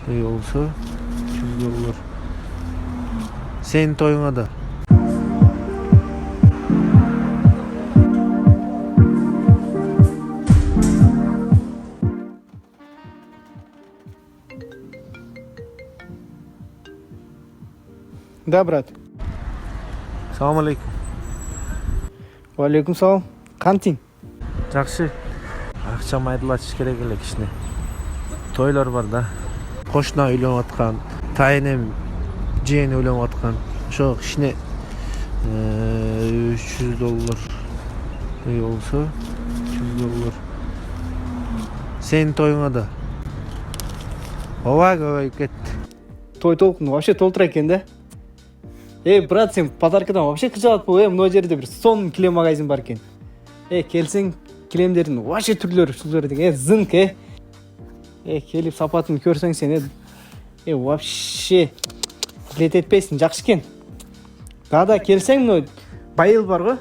olsa 300 dolar. Senin toyuna da. Да, брат. Assalomu alaykum. Валейкум салам. Qanting? Жақсы. Ақшам айдылатыш керек эле кичине. Тойлор бар да. Кошуна үйлөнүп аткан, тайынем жээни үйлөнүп аткан. Ошо кичине 300 доллар болсо 300 доллар. Сенин тоюңа да. Ооба көбөйүп кетти. Той толкун вообще толтура экен да. Брат, сен подаркадан вообще кыжалат бул. Мына жерде бир сон килем магазин бар экен. Келсең килемдердин вообще түрлөрү ушул жерде. Зынк, келип сапатын көрсөң сен вообще лет этпейсиң, жакшы экен. Да келсең мына байыл бар го.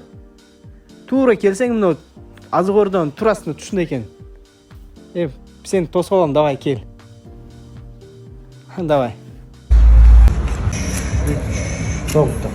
Туура келсең мына азгордон турасында түшүндө экен. Сен тосуп алам, давай кел. Давай. Çok da.